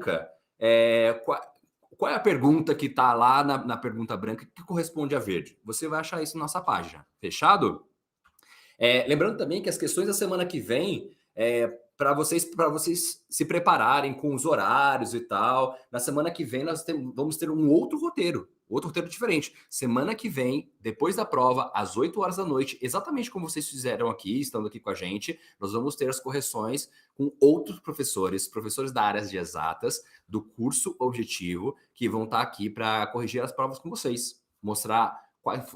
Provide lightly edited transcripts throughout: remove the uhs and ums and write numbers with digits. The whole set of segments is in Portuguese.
branca, qual é a pergunta que está lá na pergunta branca que corresponde à verde? Você vai achar isso na nossa página. Fechado? Lembrando também que as questões da semana que vem, para vocês se prepararem com os horários e tal. Na semana que vem vamos ter um outro roteiro diferente. Semana que vem, depois da prova, às 8 horas da noite, exatamente como vocês fizeram aqui, estando aqui com a gente, nós vamos ter as correções com outros professores da área de exatas, do curso Objetivo, que vão estar aqui para corrigir as provas com vocês. Mostrar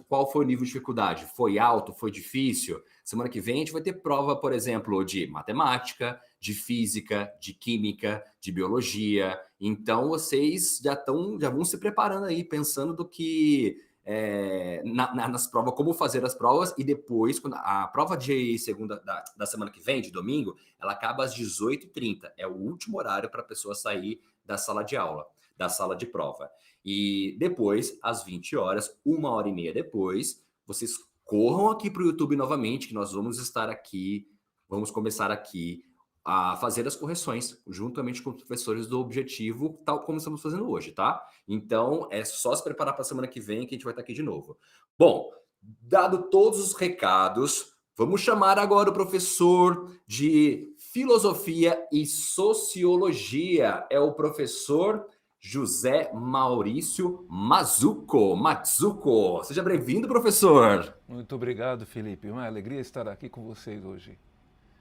qual foi o nível de dificuldade. Foi alto? Foi difícil? Semana que vem a gente vai ter prova, por exemplo, de matemática, de física, de química, de biologia. Então vocês já vão se preparando aí, pensando do que nas provas, como fazer as provas, e depois, quando a prova de segunda da semana que vem, de domingo, ela acaba às 18h30. É o último horário para a pessoa sair da sala de aula, da sala de prova. E depois, às 20 horas, 1h30 depois, vocês corram aqui para o YouTube novamente, que nós vamos estar aqui, vamos começar aqui a fazer as correções, juntamente com os professores do Objetivo, tal como estamos fazendo hoje, tá? Então, é só se preparar para a semana que vem que a gente vai estar aqui de novo. Bom, dado todos os recados, vamos chamar agora o professor de Filosofia e Sociologia. É o professor José Maurício Mazzuco. Seja bem-vindo, professor. Muito obrigado, Felipe. Uma alegria estar aqui com vocês hoje.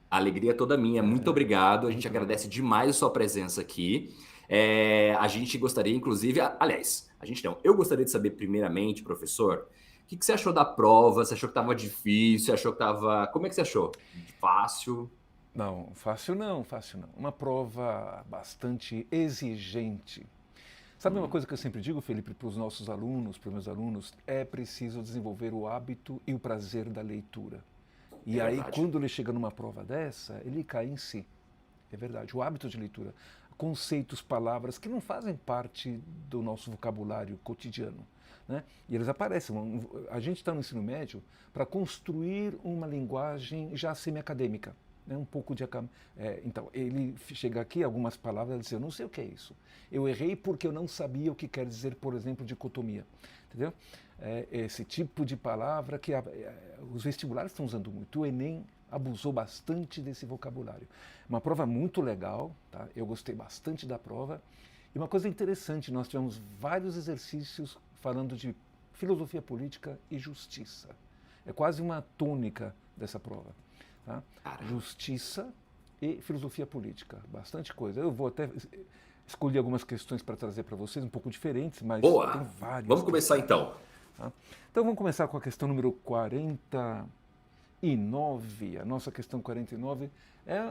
A alegria é toda minha. Muito obrigado. A gente agradece demais a sua presença aqui. A gente gostaria, inclusive, aliás, a gente não. Eu gostaria de saber, primeiramente, professor, o que você achou da prova? Você achou que estava difícil? Você achou que estava. Como é que você achou? Fácil? Não, fácil não, fácil não. Uma prova bastante exigente. Sabe uma coisa que eu sempre digo, Felipe, para os nossos alunos, para os meus alunos, é preciso desenvolver o hábito e o prazer da leitura. E É aí, verdade. quando ele chega numa prova dessa, ele cai em si. É verdade, o hábito de leitura. Conceitos, palavras que não fazem parte do nosso vocabulário cotidiano. Né? E eles aparecem. A gente está no ensino médio para construir uma linguagem já semi-acadêmica. Né? Um pouco de. Então, ele chega aqui, algumas palavras, e diz: eu não sei o que é isso. Eu errei porque eu não sabia o que quer dizer, por exemplo, dicotomia. Entendeu? Esse tipo de palavra que os vestibulares estão usando muito. O Enem abusou bastante desse vocabulário. Uma prova muito legal, tá? Eu gostei bastante da prova. E uma coisa interessante, nós tivemos vários exercícios falando de filosofia política e justiça. É quase uma tônica dessa prova. Tá? Justiça e filosofia política, bastante coisa. Eu vou até escolher algumas questões para trazer para vocês, um pouco diferentes, mas Boa! tem várias. Vamos começar então. Tá? Então vamos começar com a questão número 49, a nossa questão 49.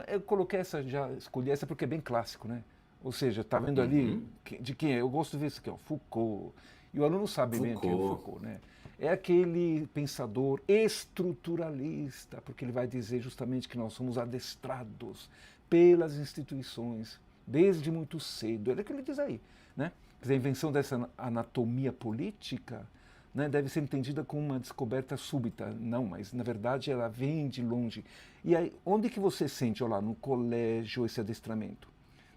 Eu coloquei essa, já escolhi essa porque é bem clássico, né? Ou seja, tá vendo ali de quem é? Eu gosto de ver isso aqui, ó, Foucault. E o aluno sabe bem quem é o Foucault, né? É aquele pensador estruturalista, porque ele vai dizer justamente que nós somos adestrados pelas instituições desde muito cedo. É o que ele diz aí, né? Quer dizer, a invenção dessa anatomia política, né, deve ser entendida como uma descoberta súbita. Não, mas na verdade ela vem de longe. E aí, onde que você sente, olha lá, no colégio, esse adestramento?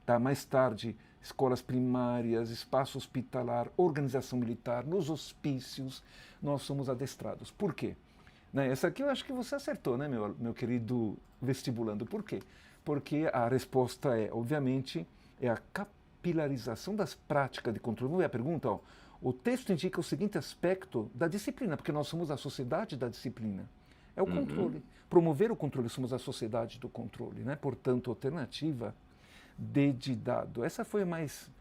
Tá? Mais tarde, escolas primárias, espaço hospitalar, organização militar, nos hospícios, nós somos adestrados. Por quê? Né, essa aqui eu acho que você acertou, né, meu querido vestibulando. Por quê? Porque a resposta é, obviamente, é a capilarização das práticas de controle. Vamos ver a pergunta, ó. O texto indica o seguinte aspecto da disciplina, porque nós somos a sociedade da disciplina. É o controle. Promover o controle, somos a sociedade do controle, né? Portanto, alternativa D de dado. Essa foi mais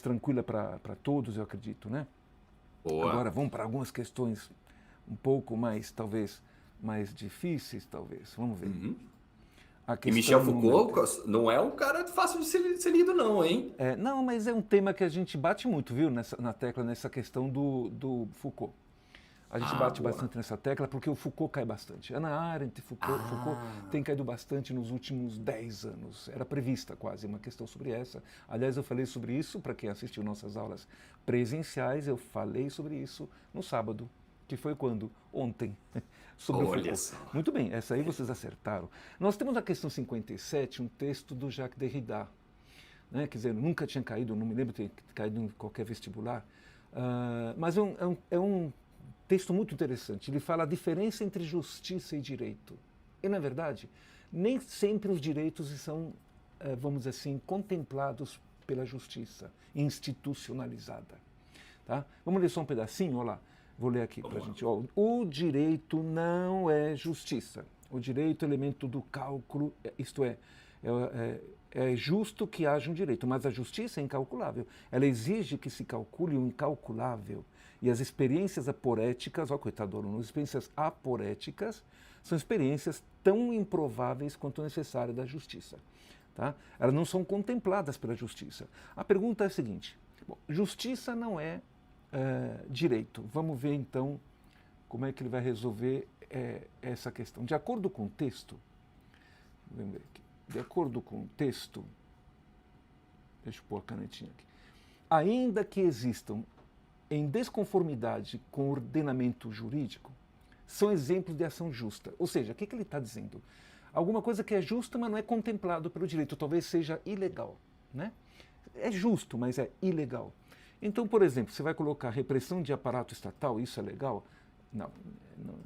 tranquila para todos, eu acredito, né? Boa. Agora vamos para algumas questões um pouco mais, talvez, mais difíceis, talvez. Vamos ver. E Michel Foucault não é um cara fácil de ser lido, não, hein? Não, mas é um tema que a gente bate muito, viu, na tecla, nessa questão do Foucault. A gente bate bastante nessa tecla porque o Foucault cai bastante. Ana Arendt, Foucault tem caído bastante nos últimos 10 anos. Era prevista quase uma questão sobre essa. Aliás, eu falei sobre isso, para quem assistiu nossas aulas presenciais, eu falei sobre isso no sábado, que foi quando? Ontem, sobre o Foucault. Só. Muito bem, essa aí vocês acertaram. Nós temos na questão 57 um texto do Jacques Derrida. né? Quer dizer, eu nunca tinha caído, não me lembro de ter caído em qualquer vestibular. Mas é um texto muito interessante. Ele fala a diferença entre justiça e direito. E, na verdade, nem sempre os direitos são, vamos dizer assim, contemplados pela justiça institucionalizada. Tá? Vamos ler só um pedacinho, olha lá. Vou ler aqui para a gente. Ó, o direito não é justiça. O direito é elemento do cálculo, isto é justo que haja um direito, mas a justiça é incalculável. Ela exige que se calcule o incalculável. E as experiências aporéticas, ó, coitado do aluno, as experiências aporéticas são experiências tão improváveis quanto necessárias da justiça. Tá? Elas não são contempladas pela justiça. A pergunta é a seguinte: bom, justiça não é direito. Vamos ver então como é que ele vai resolver essa questão. De acordo com o texto, deixa eu pôr a canetinha aqui. Ainda que existam em desconformidade com o ordenamento jurídico, são exemplos de ação justa. Ou seja, o que ele está dizendo? Alguma coisa que é justa, mas não é contemplado pelo direito, talvez seja ilegal, né? É justo, mas é ilegal. Então, por exemplo, você vai colocar repressão de aparato estatal, isso é legal?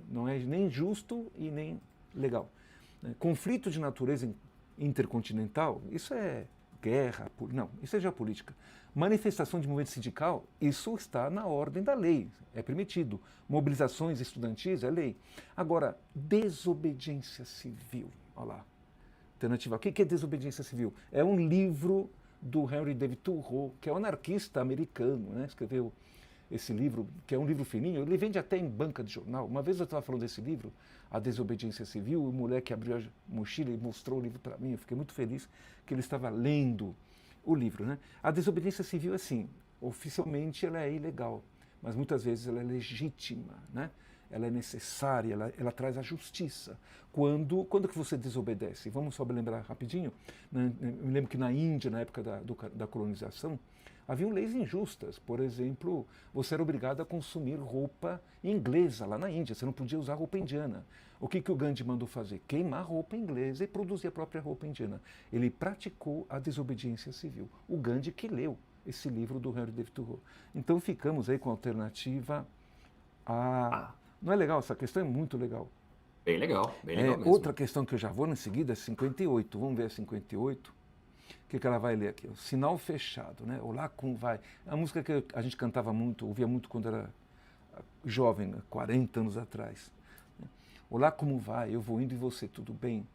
Não é nem justo e nem legal. Conflito de natureza intercontinental, isso é guerra, não, isso é geopolítica. Manifestação de movimento sindical, isso está na ordem da lei, é permitido. Mobilizações estudantis, é lei. Agora, desobediência civil, olha lá, alternativa. O que é desobediência civil? É um livro do Henry David Thoreau, que é um anarquista americano, né? Escreveu esse livro, que é um livro fininho, ele vende até em banca de jornal. Uma vez eu estava falando desse livro, A Desobediência Civil, e o moleque abriu a mochila e mostrou o livro para mim, eu fiquei muito feliz que ele estava lendo o livro, né? A desobediência civil, assim, oficialmente ela é ilegal, mas muitas vezes ela é legítima, né? Ela é necessária, ela traz a justiça. Quando que você desobedece? Vamos só lembrar rapidinho, né? Eu me lembro que na Índia, na época da colonização, haviam leis injustas. Por exemplo, você era obrigado a consumir roupa inglesa lá na Índia, você não podia usar roupa indiana. O que o Gandhi mandou fazer? Queimar roupa inglesa e produzir a própria roupa indiana. Ele praticou a desobediência civil. O Gandhi que leu esse livro do Henry David Thoreau. Então ficamos aí com a alternativa A. Não é legal? Essa questão é muito legal. Bem legal mesmo. Outra questão que eu já vou em seguida é 58. Vamos ver a 58. O que ela vai ler aqui? O Sinal Fechado, né? Olá, como vai? A música que a gente cantava muito, ouvia muito quando era jovem, né? 40 anos atrás. Olá, como vai? Eu vou indo e você, tudo bem?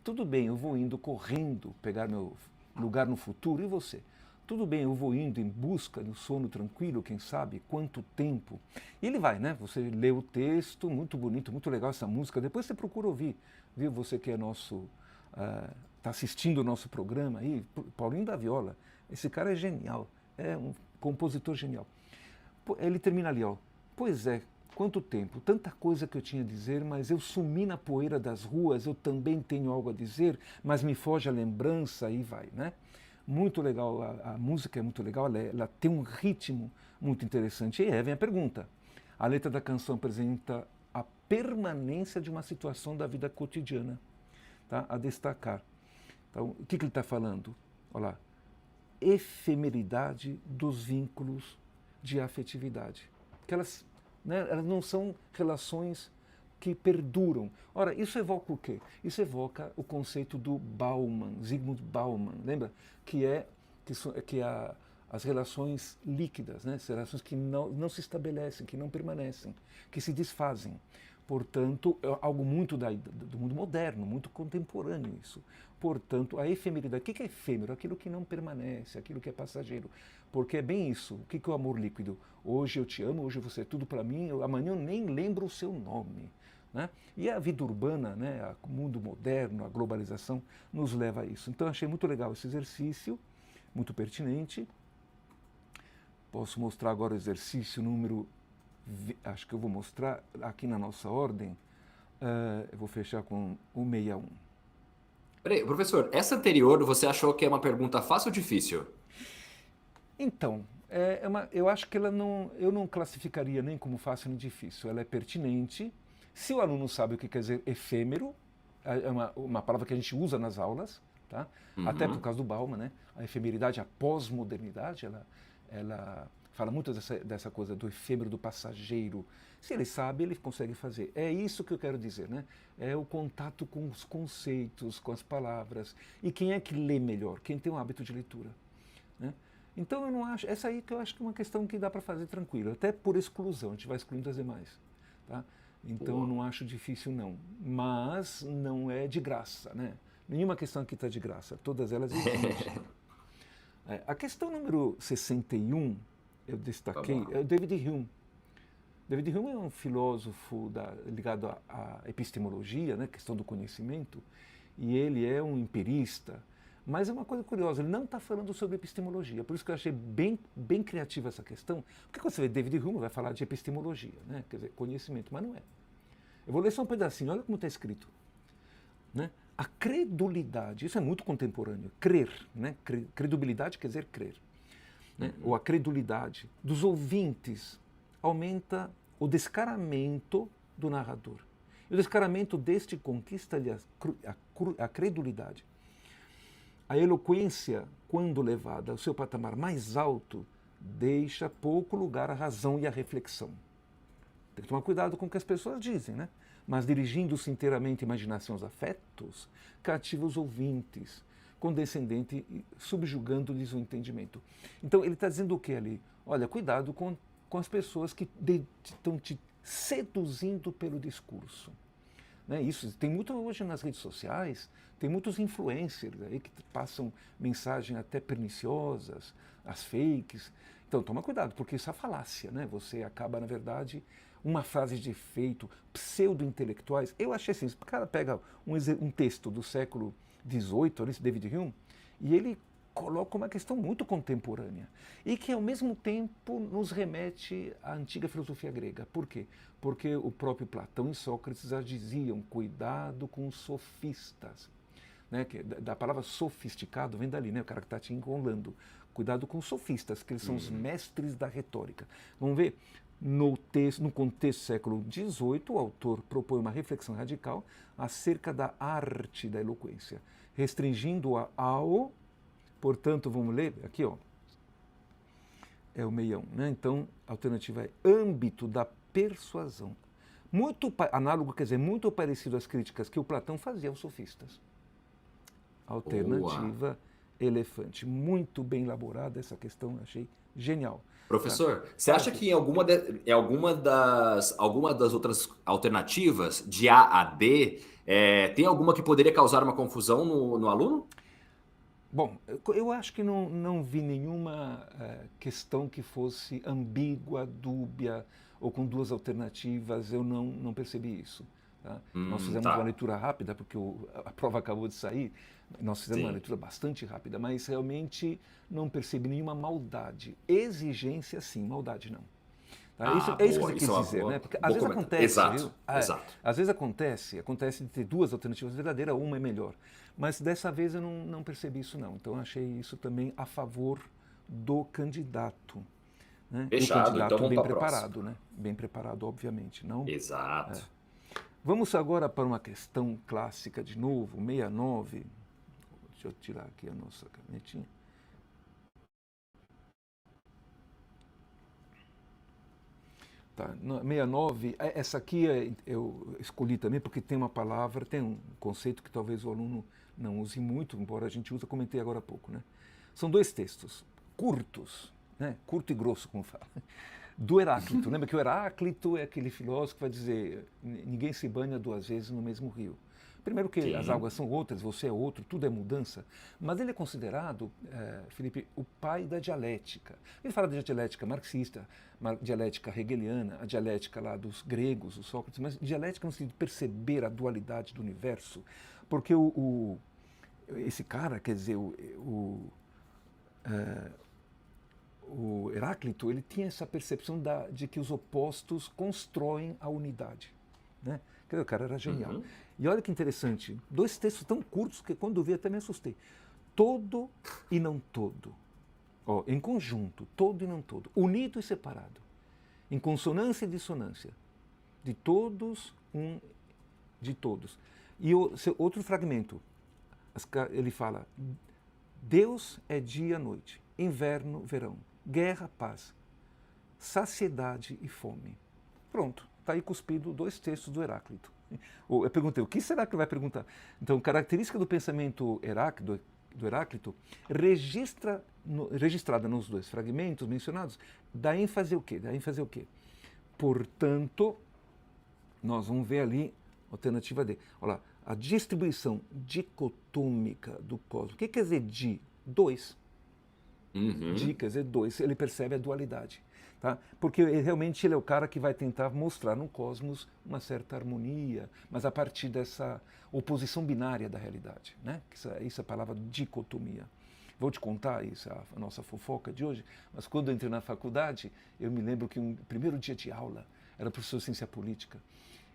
Tudo bem, eu vou indo correndo pegar meu lugar no futuro, e você? Tudo bem, eu vou indo em busca do sono tranquilo, quem sabe, quanto tempo. E ele vai, né? Você lê o texto, muito bonito, muito legal essa música. Depois você procura ouvir, viu? Você que é nosso, está assistindo o nosso programa aí, Paulinho da Viola. Esse cara é genial, é um compositor genial. Ele termina ali, ó. Pois é, quanto tempo, tanta coisa que eu tinha a dizer, mas eu sumi na poeira das ruas, eu também tenho algo a dizer, mas me foge a lembrança, e vai, né? Muito legal, a música é muito legal, ela tem um ritmo muito interessante. E aí vem a pergunta. A letra da canção apresenta a permanência de uma situação da vida cotidiana, tá? A destacar. Então, o que ele está falando? Olha lá. Efemeridade dos vínculos de afetividade. Que elas não são relações que perduram. Ora, isso evoca o quê? Isso evoca o conceito do Bauman, Zygmunt Bauman, lembra? As relações líquidas, né? As relações que não se estabelecem, que não permanecem, que se desfazem. Portanto, é algo muito do mundo moderno, muito contemporâneo isso. Portanto, a efemeridade. O que é efêmero? Aquilo que não permanece, aquilo que é passageiro. Porque é bem isso. O que é o amor líquido? Hoje eu te amo, hoje você é tudo para mim, amanhã eu nem lembro o seu nome. Né? E a vida urbana, né, o mundo moderno, a globalização, nos leva a isso. Então, achei muito legal esse exercício, muito pertinente. Posso mostrar agora o exercício número... Acho que eu vou mostrar aqui na nossa ordem. Eu vou fechar com o 61. Peraí, professor, essa anterior você achou que é uma pergunta fácil ou difícil? Então, eu acho que eu não classificaria nem como fácil nem difícil. Ela é pertinente. Se o aluno sabe o que quer dizer efêmero, é uma palavra que a gente usa nas aulas, tá? Até por causa do Bauman, né? A efemeridade, a pós-modernidade, ela fala muito dessa coisa do efêmero, do passageiro. Se ele sabe, ele consegue fazer. É isso que eu quero dizer, né? É o contato com os conceitos, com as palavras. E quem é que lê melhor? Quem tem um hábito de leitura, né? Então eu não acho, essa aí que eu acho que é uma questão que dá para fazer tranquilo, até por exclusão, a gente vai excluindo as demais, tá? Então eu não acho difícil não, mas não é de graça, né? Nenhuma questão aqui está de graça, todas elas existem. A questão número 61, eu destaquei, é o David Hume. David Hume é um filósofo ligado à epistemologia, né, questão do conhecimento, e ele é um empirista. Mas é uma coisa curiosa, ele não está falando sobre epistemologia, por isso que eu achei bem criativa essa questão, porque quando você vê David Hume vai falar de epistemologia, né? Quer dizer, conhecimento, mas não é. Eu vou ler só um pedacinho, olha como está escrito, né? A credulidade, isso é muito contemporâneo, crer, né? Credibilidade quer dizer crer, né? Ou a credulidade dos ouvintes aumenta o descaramento do narrador. E o descaramento deste conquista-lhe a credulidade. A eloquência, quando levada ao seu patamar mais alto, deixa pouco lugar à razão e à reflexão. Tem que tomar cuidado com o que as pessoas dizem, né? Mas dirigindo-se inteiramente à imaginação aos afetos, cativa os ouvintes, condescendente e subjugando-lhes o entendimento. Então ele está dizendo o que ali? Olha, cuidado com as pessoas que estão te seduzindo pelo discurso. Né? Isso tem muito hoje nas redes sociais, tem muitos influencers aí que passam mensagens até perniciosas, as fakes. Então toma cuidado, porque isso é falácia, né? Você acaba, na verdade, uma frase de efeito, pseudo-intelectuais. Eu achei assim, o cara pega um texto do século XVIII, esse David Hume, e ele coloca uma questão muito contemporânea e que, ao mesmo tempo, nos remete à antiga filosofia grega. Por quê? Porque o próprio Platão e Sócrates já diziam, cuidado com os sofistas. Né? Da palavra sofisticado vem dali, né? O cara que está te enrolando. Cuidado com os sofistas, que eles são os mestres da retórica. Vamos ver? No contexto do século XVIII, o autor propõe uma reflexão radical acerca da arte da eloquência, restringindo-a ao... Portanto, vamos ler aqui, ó. É o meião, né? Então, a alternativa é âmbito da persuasão. Muito análogo, quer dizer, muito parecido às críticas que o Platão fazia aos sofistas. Alternativa elefante. Muito bem elaborada essa questão, achei genial. Professor, você acha que em alguma das outras alternativas, de A a D, tem alguma que poderia causar uma confusão no aluno? Bom, eu acho que não vi nenhuma questão que fosse ambígua, dúbia ou com duas alternativas, eu não percebi isso. Tá? Nós fizemos uma leitura rápida, porque a prova acabou de sair, nós fizemos uma leitura bastante rápida, mas realmente não percebi nenhuma maldade. Exigência sim, maldade não. Tá? É isso que você quis dizer, né? Porque às vezes acontece, exato, viu? Exato. Às vezes acontece de ter duas alternativas verdadeiras, uma é melhor. Mas dessa vez eu não percebi isso não. Então eu achei isso também a favor do candidato. Né? Fechado, e o candidato então bem preparado, né? Bem preparado, obviamente. Não? Exato. Vamos agora para uma questão clássica de novo, 69. Deixa eu tirar aqui a nossa canetinha. Tá, 69, essa aqui eu escolhi também porque tem uma palavra, tem um conceito que talvez o aluno não use muito, embora a gente use, eu comentei agora há pouco. Né? São dois textos curtos, né? Curto e grosso, como fala, do Heráclito. Lembra que o Heráclito é aquele filósofo que vai dizer ninguém se banha duas vezes no mesmo rio. Primeiro que as águas são outras, você é outro, tudo é mudança. Mas ele é considerado, Felipe, o pai da dialética. Ele fala da dialética marxista, dialética hegeliana, a dialética lá dos gregos, dos Sócrates, mas dialética no sentido de perceber a dualidade do universo. Porque esse cara, quer dizer, o Heráclito, ele tinha essa percepção de que os opostos constroem a unidade. Né? O cara era genial. E olha que interessante, dois textos tão curtos que quando eu vi até me assustei. Todo e não todo. Ó, em conjunto, todo e não todo. Unido e separado. Em consonância e dissonância. De todos, de todos. E outro fragmento. Ele fala, Deus é dia e noite, inverno, verão, guerra, paz, saciedade e fome. Pronto, está aí cuspido 2 textos do Heráclito. Eu perguntei, o que será que ele vai perguntar? Então, característica do pensamento do Heráclito, registrada nos 2 fragmentos mencionados, dá ênfase o quê? Dá ênfase o quê? Portanto, nós vamos ver ali, alternativa D. Olha lá, a distribuição dicotômica do cosmos. O que quer dizer di? 2. Di quer dizer 2. Ele percebe a dualidade. Tá? Porque realmente ele é o cara que vai tentar mostrar no cosmos uma certa harmonia, mas a partir dessa oposição binária da realidade. Né? Isso é a palavra dicotomia. Vou te contar isso, a nossa fofoca de hoje, mas quando eu entrei na faculdade, eu me lembro que um primeiro dia de aula, era professor de ciência política,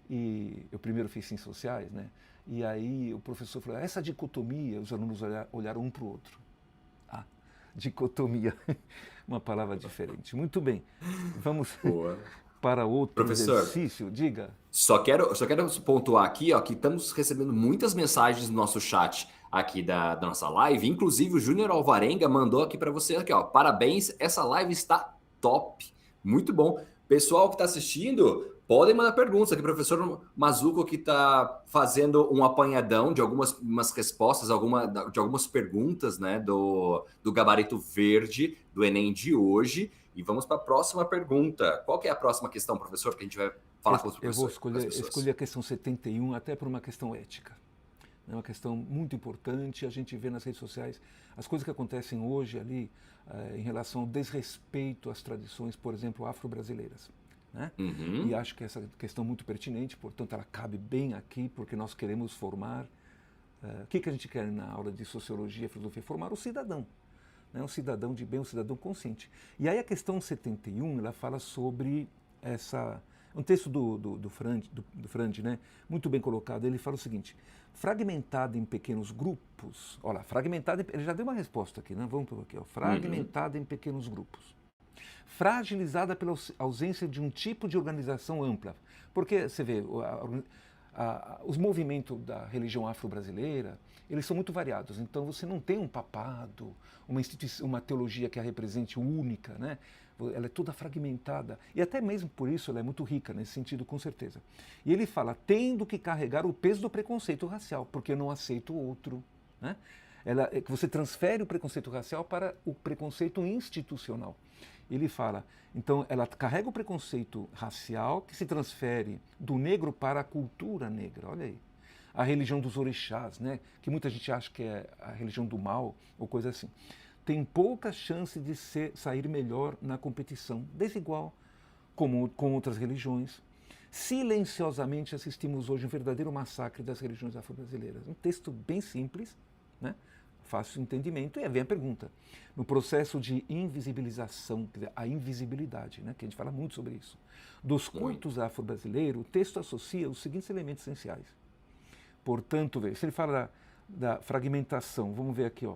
e eu primeiro fiz ciências sociais, né? E aí o professor falou, essa dicotomia, os alunos olharam um para o outro. Ah, dicotomia, uma palavra diferente. Muito bem, vamos para outro Professor, exercício, diga. Só quero pontuar aqui, ó, que estamos recebendo muitas mensagens no nosso chat aqui da nossa live. Inclusive, o Júnior Alvarenga mandou aqui para você, aqui, ó, parabéns, essa live está top. Muito bom. Pessoal que está assistindo, podem mandar perguntas aqui. O professor Mazuco que está fazendo um apanhadão de algumas respostas, de algumas perguntas, né, do gabarito verde do Enem de hoje. E vamos para a próxima pergunta. Qual que é a próxima questão, professor, que a gente vai falar com os professores? Eu vou escolher a questão 71 até por uma questão ética. É uma questão muito importante. A gente vê nas redes sociais as coisas que acontecem hoje ali em relação ao desrespeito às tradições, por exemplo, afro-brasileiras. Né? E acho que essa questão é muito pertinente, portanto ela cabe bem aqui, porque nós queremos formar... o que a gente quer na aula de Sociologia e Filosofia? Formar o cidadão. Né? Um cidadão de bem, um cidadão consciente. E aí a questão 71, ela fala sobre um texto do Frande, né? Muito bem colocado. Ele fala o seguinte, fragmentado em pequenos grupos, olha, fragmentado, ele já deu uma resposta aqui, né? Vamos por aqui, ó, fragmentado em pequenos grupos, fragilizada pela ausência de um tipo de organização ampla. Porque, você vê, os movimentos da religião afro-brasileira, eles são muito variados. Então, você não tem um papado, uma teologia que a represente única, né? Ela é toda fragmentada. E até mesmo por isso ela é muito rica, nesse sentido, com certeza. E ele fala, tendo que carregar o peso do preconceito racial, porque eu não aceito o outro. Né? Você transfere o preconceito racial para o preconceito institucional. Ele fala, então ela carrega o preconceito racial que se transfere do negro para a cultura negra, olha aí. A religião dos orixás, né? Que muita gente acha que é a religião do mal ou coisa assim. Tem pouca chance de sair melhor na competição, desigual com outras religiões. Silenciosamente assistimos hoje um verdadeiro massacre das religiões afro-brasileiras. Um texto bem simples, né? Fácil entendimento, e aí vem a pergunta. No processo de invisibilização, quer dizer, a invisibilidade, né, que a gente fala muito sobre isso, dos cultos afro-brasileiros, o texto associa os seguintes elementos essenciais. Portanto, se ele fala da fragmentação, vamos ver aqui, ó.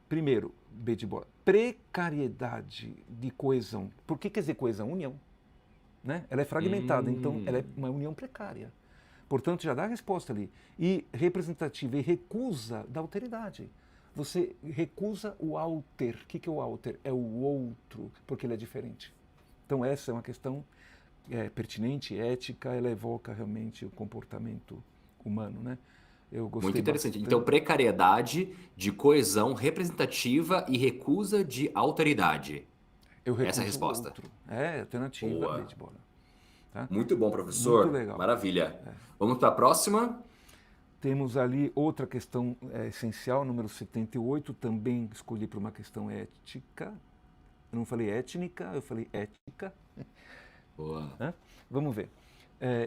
Primeiro, B de bola, precariedade de coesão. Por que quer dizer coesão? União. Né? Ela é fragmentada, então ela é uma união precária. Portanto, já dá a resposta ali. E representativa e recusa da alteridade. Você recusa o alter. O que é o alter? É o outro, porque ele é diferente. Então, essa é uma questão pertinente, ética, ela evoca realmente o comportamento humano, né? Eu gostei muito interessante. bastante. Então, precariedade de coesão representativa e recusa de alteridade. Essa é a resposta. Outro. É, alternativa, B de bola. Tá? Muito bom, professor. Muito legal. Maravilha. Vamos para a próxima. Temos ali outra questão essencial, número 78, também escolhi para uma questão ética. Eu não falei étnica, eu falei ética. Boa. Vamos ver.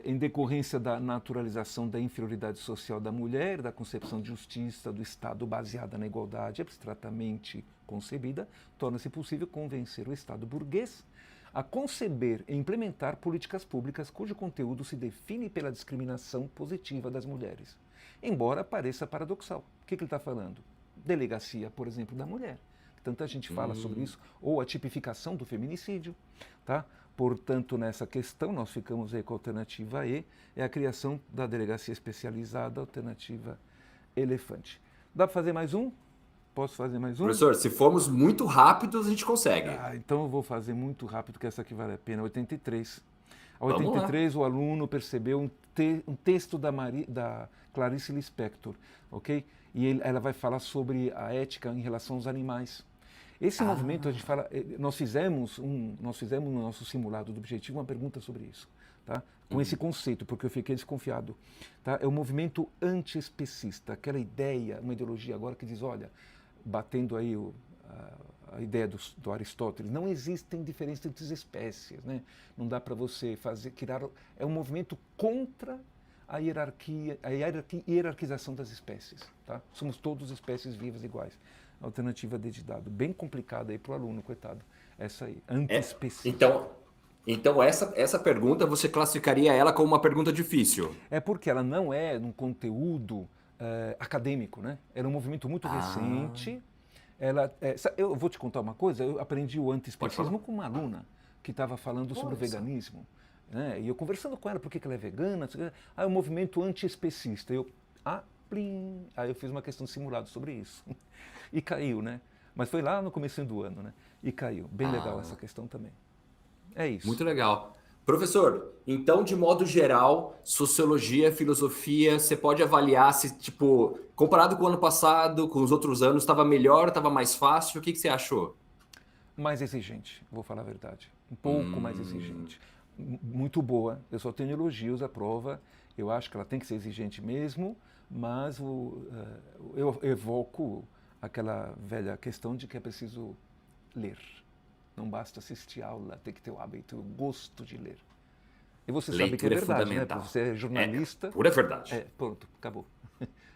Em decorrência da naturalização da inferioridade social da mulher, da concepção de justiça do Estado baseada na igualdade abstratamente concebida, torna-se possível convencer o Estado burguês a conceber e implementar políticas públicas cujo conteúdo se define pela discriminação positiva das mulheres. Embora pareça paradoxal. O que ele está falando? Delegacia, por exemplo, da mulher. Tanta gente fala sobre isso, ou a tipificação do feminicídio. Tá? Portanto, nessa questão, nós ficamos aí com a alternativa E, é a criação da delegacia especializada, alternativa elefante. Dá para fazer mais um? Posso fazer mais um? Professor, se formos muito rápidos, a gente consegue. Então eu vou fazer muito rápido, que essa aqui vale a pena. 83. A Vamos 83, o aluno percebeu um texto da Clarice Lispector, ok? E ela vai falar sobre a ética em relação aos animais. Esse movimento, a gente fala, nós fizemos no nosso simulado do objetivo uma pergunta sobre isso, tá? Com esse conceito, porque eu fiquei desconfiado, tá? É o movimento antiespecista, aquela ideia, uma ideologia agora que diz, olha, batendo aí a ideia do Aristóteles, não existem diferenças entre as espécies, né? Não dá para você criar, é um movimento contra a hierarquização das espécies, tá? Somos todos espécies vivas iguais. Alternativa de dado, bem complicada aí para o aluno, coitado, essa aí, antiespecista. Então essa pergunta você classificaria ela como uma pergunta difícil? É porque ela não é um conteúdo acadêmico, né? Era um movimento muito recente. Eu vou te contar uma coisa, eu aprendi o antiespecismo com uma aluna que estava falando sobre o veganismo. Né? E eu conversando com ela, por que ela é vegana? O movimento antiespecista. Plim! Aí eu fiz uma questão simulada sobre isso. E caiu, né? Mas foi lá no começo do ano, né? E caiu. Bem legal essa questão também. É isso. Muito legal. Professor, então, de modo geral, sociologia, filosofia, você pode avaliar se, tipo, comparado com o ano passado, com os outros anos, estava melhor, estava mais fácil? O que você achou? Mais exigente, vou falar a verdade. Um pouco mais exigente. Muito boa. Eu só tenho elogios à prova. Eu acho que ela tem que ser exigente mesmo, mas eu evoco aquela velha questão de que é preciso ler. Não basta assistir aula, tem que ter o hábito, o gosto de ler. E você sabe que é verdade, né? Porque você é jornalista. Pura verdade. Pronto, acabou.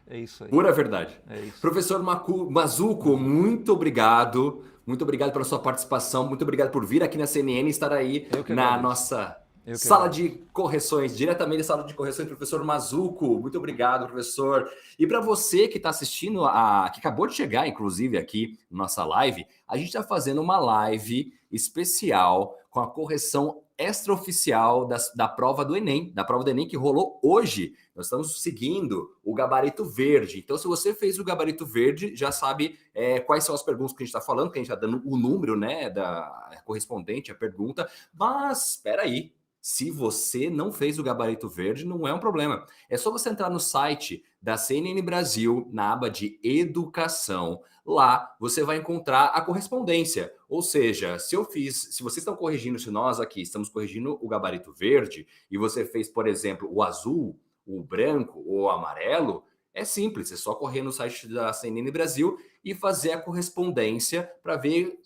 É isso aí. Pura verdade. É isso. Professor Mazzuco, muito obrigado. Muito obrigado pela sua participação. Muito obrigado por vir aqui na CNN e estar aí na nossa sala de correções, diretamente da sala de correções, professor Mazzuco. Muito obrigado, professor. E para você que está assistindo, que acabou de chegar, inclusive, aqui na nossa live, a gente está fazendo uma live especial com a correção extraoficial da prova do Enem, que rolou hoje. Nós estamos seguindo o gabarito verde. Então, se você fez o gabarito verde, já sabe quais são as perguntas que a gente está falando, que a gente está dando o número, né, da correspondente à pergunta. Mas, espera aí. Se você não fez o gabarito verde, não é um problema. É só você entrar no site da CNN Brasil, na aba de educação. Lá você vai encontrar a correspondência. Ou seja, se vocês estão corrigindo, se nós aqui estamos corrigindo o gabarito verde, e você fez, por exemplo, o azul, o branco ou o amarelo, é simples, é só correr no site da CNN Brasil e fazer a correspondência para ver